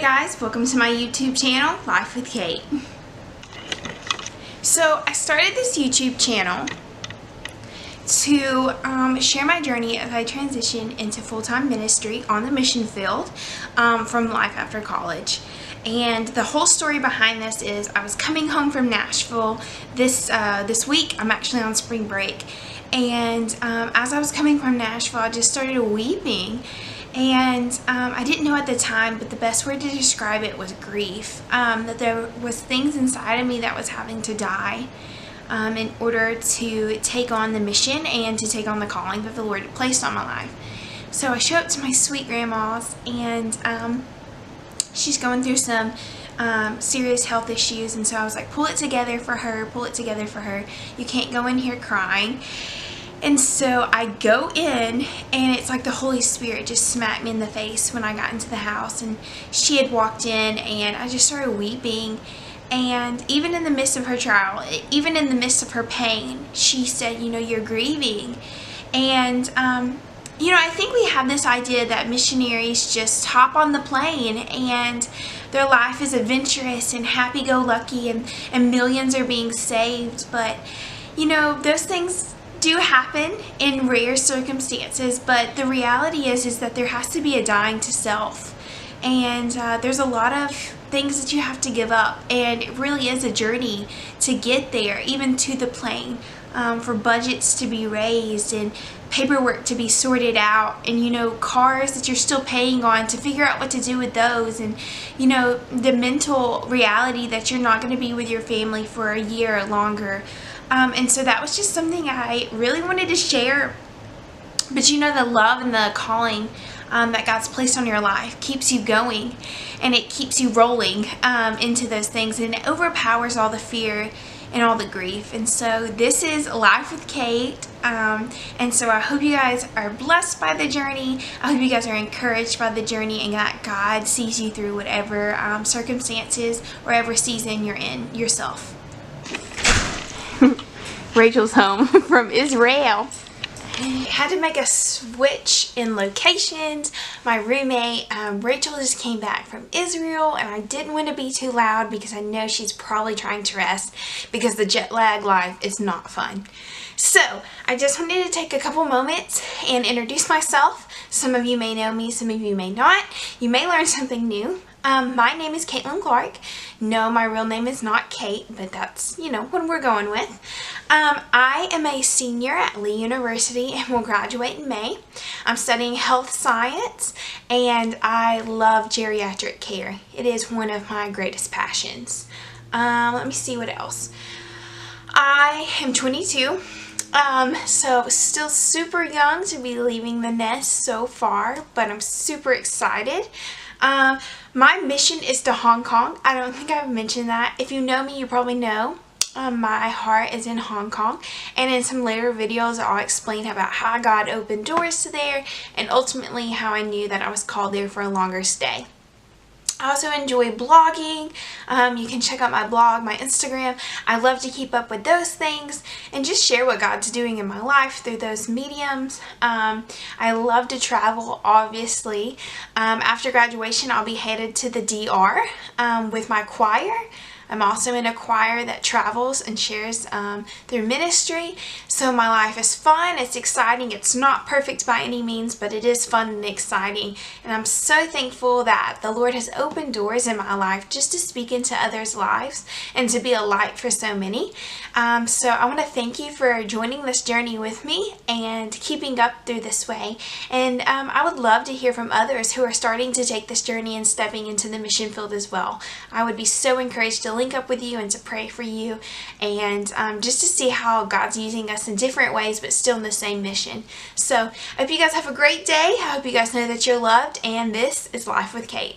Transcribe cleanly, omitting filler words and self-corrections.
guys, welcome to my YouTube channel, Life with Kate. So I started this YouTube channel to share my journey as I transition into full-time ministry on the mission field from life after college. And the whole story behind this is I was coming home from Nashville this week. I'm actually on spring break. And as I was coming from Nashville, I just started weeping. And I didn't know at the time, but the best word to describe it was grief. That there was things inside of me that was having to die in order to take on the mission and to take on the calling that the Lord had placed on my life. So I show up to my sweet grandma's, and she's going through some serious health issues, and so I was like, pull it together for her, pull it together for her. You can't go in here crying. And so I go in, and it's like the Holy Spirit just smacked me in the face when I got into the house. And she had walked in, and I just started weeping. And even in the midst of her trial, even in the midst of her pain, she said, you're grieving. And, I think we have this idea that missionaries just hop on the plane and their life is adventurous and happy-go-lucky and millions are being saved. But, those things do happen in rare circumstances, but the reality is that there has to be a dying to self, and there's a lot of things that you have to give up, and it really is a journey to get there, even to the plane, for budgets to be raised and paperwork to be sorted out, and cars that you're still paying on, to figure out what to do with those, and the mental reality that you're not going to be with your family for a year or longer. And so that was just something I really wanted to share. But the love and the calling that God's placed on your life keeps you going, and it keeps you rolling into those things, and it overpowers all the fear and all the grief. And so this is Life with Kate, and so I hope you guys are blessed by the journey. I hope you guys are encouraged by the journey, and that God sees you through whatever circumstances, whatever season you're in yourself. Rachel's home from Israel. I had to make a switch in locations. My roommate, Rachel, just came back from Israel, and I didn't want to be too loud because I know she's probably trying to rest because the jet lag life is not fun. So I just wanted to take a couple moments and introduce myself. Some of you may know me, some of you may not. You may learn something new. My name is Caitlin Clark. No, my real name is not Kate, but that's, what we're going with. I am a senior at Lee University and will graduate in May. I'm studying health science, and I love geriatric care. It is one of my greatest passions. Let me see what else. I am 22. So still super young to be leaving the nest so far, but I'm super excited. My mission is to Hong Kong. I don't think I've mentioned that. If you know me, you probably know. My heart is in Hong Kong, and in some later videos I'll explain about how God opened doors to there, and ultimately how I knew that I was called there for a longer stay. I also enjoy blogging. You can check out my blog, my Instagram. I love to keep up with those things and just share what God's doing in my life through those mediums. I love to travel, obviously. After graduation, I'll be headed to the DR with my choir. I'm also in a choir that travels and shares through ministry. So my life is fun, it's exciting, it's not perfect by any means, but it is fun and exciting. And I'm so thankful that the Lord has opened doors in my life just to speak into others' lives and to be a light for so many. So I want to thank you for joining this journey with me and keeping up through this way. And I would love to hear from others who are starting to take this journey and stepping into the mission field as well. I would be so encouraged to link up with you and to pray for you, and just to see how God's using us in different ways but still in the same mission. So I hope you guys have a great day. I hope you guys know that you're loved, and this is Life with Kate.